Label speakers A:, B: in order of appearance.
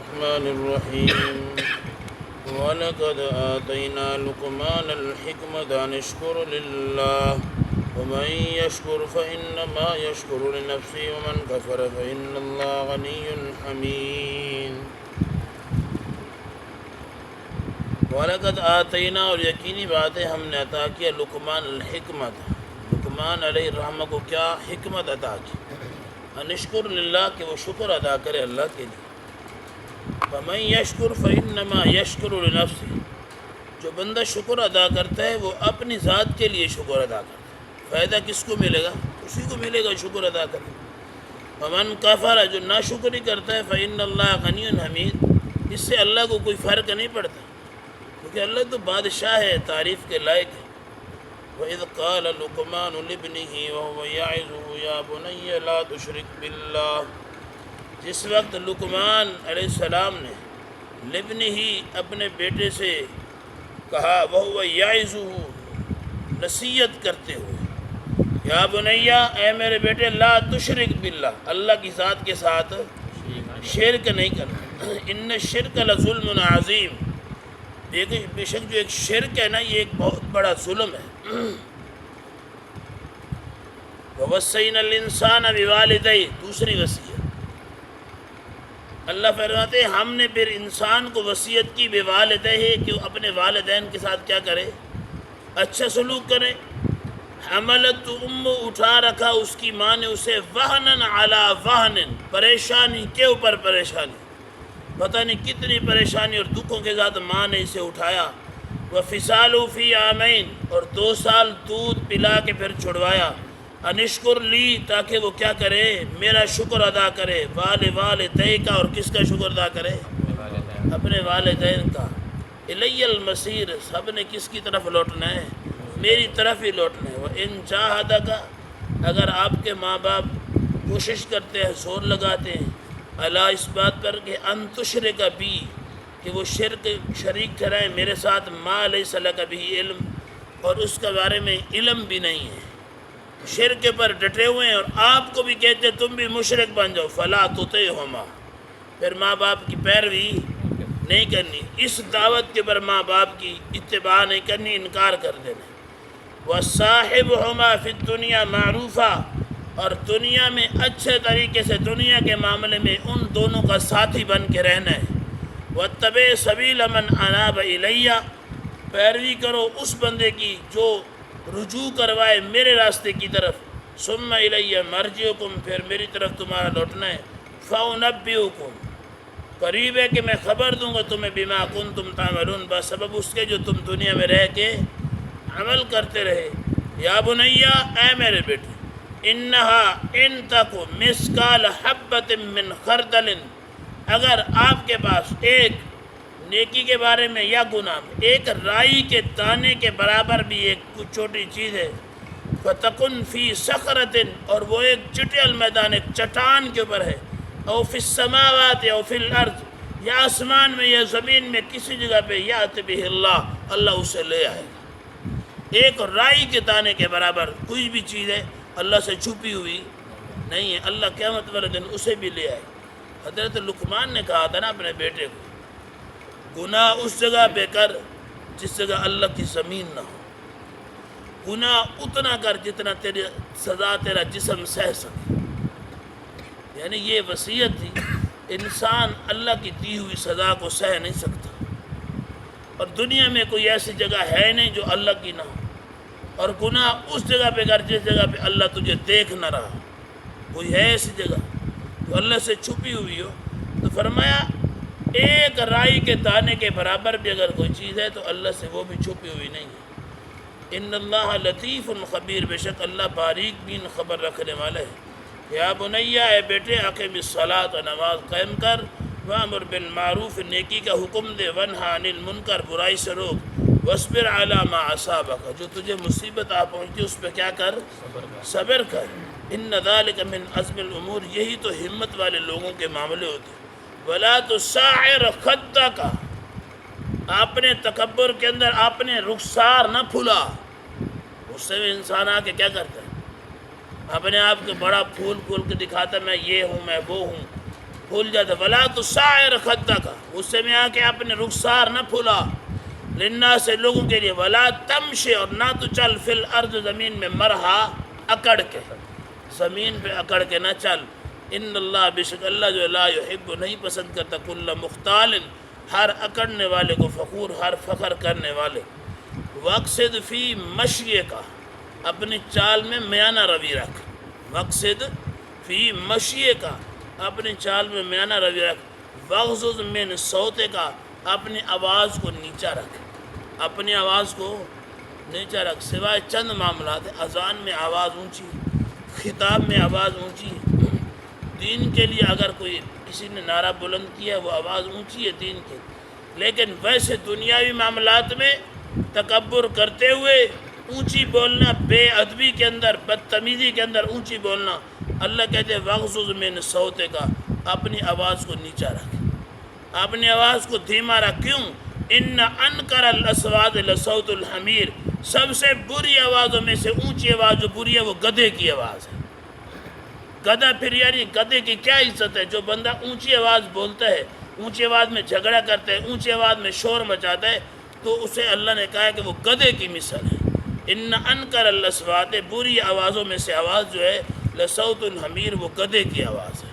A: الرحمن الرحيم ولقد آتينا لقمان الحكمة أن اشكر لله ومن يشكر فإنما يشكر لنفسه ومن كفر فإن الله غني حميد وَلَقَدْ آتَيْنَا اور یقینی بات ہے ہم نے عطا کیا لقمان الحکمت، لقمان علیہ الرحمہ کو کیا حکمت عطا کی، انشکر للہ کہ وہ شکر ادا کرے اللہ کے لیے، فَمَن يَشْكُرْ فَإِنَّمَا يَشْكُرُ لِنَفْسِهِ، جو بندہ شکر ادا کرتا ہے وہ اپنی ذات کے لیے شکر ادا کرتا ہے، فائدہ کس کو ملے گا؟ اسی کو ملے گا شکر ادا کرے، وَمَن كَفَرَ جو ناشکری کرتا ہے فَإِنَّ اللَّهَ غَنِيٌّ حَمِيدٌ، اس سے اللہ کو کوئی فرق نہیں پڑتا، کیونکہ اللہ تو بادشاہ ہے، تعریف کے لائق ہے۔ وَإِذْ قَالَ لُقْمَانُ لِابْنِهِ وَهُوَ يَعِظُهُ يَا بُنَيَّ لَا تُشْرِكْ بِاللَّهِ، جس وقت لقمان علیہ السلام نے لابنہ اپنے بیٹے سے کہا، وَهُوَ يَعِظُهُ نصیحت کرتے ہوئے، یا بنیہ اے میرے بیٹے، لا تشرک باللہ اللہ کی ذات کے ساتھ شرک نہیں کرنا، ان الشرک لظلم عظیم، بے شک جو ایک شرک ہے نا یہ ایک بہت بڑا ظلم ہے۔ وَوَصَّيْنَا الْإِنسَانَ بِوَالِدَيْهِ، دوسری وصیت اللہ فرماتے ہیں ہم نے پھر انسان کو وصیت کی بِوَالِدَيْهِ کہ وہ اپنے والدین کے ساتھ کیا کرے؟ اچھا سلوک کرے۔ حملت اٹھا رکھا اس کی ماں نے اسے وہنن علی وہنن، پریشانی کے اوپر پریشانی، پتہ نہیں کتنی پریشانی اور دکھوں کے ساتھ ماں نے اسے اٹھایا، وَفِصَالُهُ فِي عَامَيْنِ، اور 2 سال دودھ پلا کے پھر چھڑوایا، انشکر لی تاکہ وہ کیا کرے؟ میرا شکر ادا کرے، والدیک اور کس کا شکر ادا کرے؟ اپنے والدین کا۔ الی المصیر، سب نے کس کی طرف لوٹنا ہے؟ میری طرف ہی لوٹنا ہے۔ وَإِن جَاهَدَكَ، اگر آپ کے ماں باپ کوشش کرتے ہیں، زور لگاتے ہیں، اللہ اس بات پر کہ ان تشرک بی، کہ وہ شریک ٹھہرائیں میرے ساتھ، ما لیس لک بہ علم، اور اس کے بارے میں علم بھی نہیں ہے، شرک پر ڈٹے ہوئے ہیں اور آپ کو بھی کہتے ہیں تم بھی مشرک بن جاؤ، فلا تطعہما، پھر ماں باپ کی پیروی نہیں کرنی، اس دعوت کے پر ماں باپ کی اتباع نہیں کرنی، انکار کر دینا۔ وَصَاحِبْهُمَا فِي الدُّنْيَا مَعْرُوفًا، اور دنیا میں اچھے طریقے سے دنیا کے معاملے میں ان دونوں کا ساتھی بن کے رہنا ہے۔ وَاتَّبِعْ سَبِيلَ مَنْ أَنَابَ إِلَيَّ، پیروی کرو اس بندے کی جو رجوع کروائے میرے راستے کی طرف، ثُمَّ إِلَيَّ مَرْجِعُكُمْ، پھر میری طرف تمہارا لوٹنا ہے، فَأُنَبِّئُكُمْ، قریب ہے کہ میں خبر دوں گا تمہیں، بِمَا كُنْتُمْ تَعْمَلُونَ، بسبب اس کے جو تم دنیا میں رہ کے عمل کرتے رہے۔ یا بنیہ، اے میرے بیٹے، انہا ان تک مسکال حبت من خردل، اگر آپ کے پاس ایک نیکی کے بارے میں یا گناہ میں ایک رائی کے دانے کے برابر بھی ایک کچھ چھوٹی چیز ہے، فتکن فی صخرۃ، اور وہ ایک چٹیل میدان ایک چٹان کے اوپر ہے، او فی السماوات او فی الارض، یا آسمان میں یا زمین میں کسی جگہ پہ، یات بہ اللہ، اللہ اسے لے آئے گا۔ ایک رائی کے دانے کے برابر کوئی بھی چیز ہے اللہ سے چھپی ہوئی نہیں ہے، اللہ قیامت والے دن اسے بھی لے آئے۔ حضرت لقمان نے کہا تھا نا اپنے بیٹے کو، گناہ اس جگہ پہ کر جس جگہ اللہ کی زمین نہ ہو، گناہ اتنا کر جتنا تیری سزا تیرا جسم سہ سکے، یعنی یہ وصیت تھی۔ انسان اللہ کی دی ہوئی سزا کو سہ نہیں سکتا، اور دنیا میں کوئی ایسی جگہ ہے نہیں جو اللہ کی نہ ہو، اور گناہ اس جگہ پہ کر جس جگہ پہ اللہ تجھے دیکھ نہ رہا، کوئی ہے ایسی جگہ جو اللہ سے چھپی ہوئی ہو؟ تو فرمایا ایک رائی کے دانے کے برابر بھی اگر کوئی چیز ہے تو اللہ سے وہ بھی چھپی ہوئی نہیں ہے۔ ان اللہ لطیف خبیر، بے شک اللہ باریک بین خبر رکھنے والا ہے۔ یا بنیہ، اے بیٹے، اقم الصلاۃ، نماز قائم کر، وامر بالمعروف، نیکی کا حکم دے، ونہا عن المنکر، برائی سے روک، واصبر علی ما اصابک، جو تجھے مصیبت آ پہنچتی اس پہ کیا کر؟ صبر کر۔ ان ذلک من عزم الامور، یہی تو ہمت والے لوگوں کے معاملے ہوتے ہیں۔ ولا تصعر خدک، اپنے تکبر کے اندر اپنے رخسار نہ پھلا، اس سے بھی انسان آ کے کیا کرتا ہے؟ اپنے آپ کو بڑا پھول کے دکھاتا ہے، میں یہ ہوں، میں وہ ہوں، پھول جاتا. ولا تصعر خدک، غصے میں آ کے اپنے رخسار نہ پھلا. للناس سے لوگوں کے لیے. ولا تمشی، اور نہ تو چل فی الارض زمین میں مرہا اکڑ کے، زمین پہ اکڑ کے نہ چل. ان اللہ، بے شک اللہ جو لا یحب نہیں پسند کرتا کل مختال، ہر اکڑنے والے کو، فخور ہر فخر کرنے والے. وقصد فی مشی کا، اپنی چال میں میانہ روی رکھ. وقصد فی مشی کا، اپنی چال میں میانہ روی رکھ. وغضض من صوت کا، اپنی آواز کو نیچا رکھ. اپنی آواز کو نیچا رکھ، سوائے چند معاملات. اذان میں آواز اونچی، خطاب میں آواز اونچی. دین کے لیے اگر کوئی کسی نے نعرہ بلند کیا وہ آواز اونچی ہے دین کے. لیکن ویسے دنیاوی معاملات میں تکبر کرتے ہوئے اونچی بولنا، بے ادبی کے اندر، بدتمیزی کے اندر اونچی بولنا، اللہ کہتے ہیں وغضض من صوت کا، اپنی آواز کو نیچا رکھ، اپنی آواز کو دھیما رکھ. کیوں؟ ان انکر الاصوات لصوت الحمیر، سب سے بری آوازوں میں سے اونچی آواز جو بری ہے وہ گدھے کی آواز ہے. گدھا پھر یعنی گدھے کی کیا عزت ہے؟ جو بندہ اونچی آواز بولتا ہے، اونچی آواز میں جھگڑا کرتا ہے، اونچی آواز میں شور مچاتا ہے، تو اسے اللہ نے کہا ہے کہ وہ گدھے کی مثل ہے. ان انکر الاصوات، بری آوازوں میں سے آواز جو ہے لصوت الحمیر، وہ گدھے کی آواز ہے.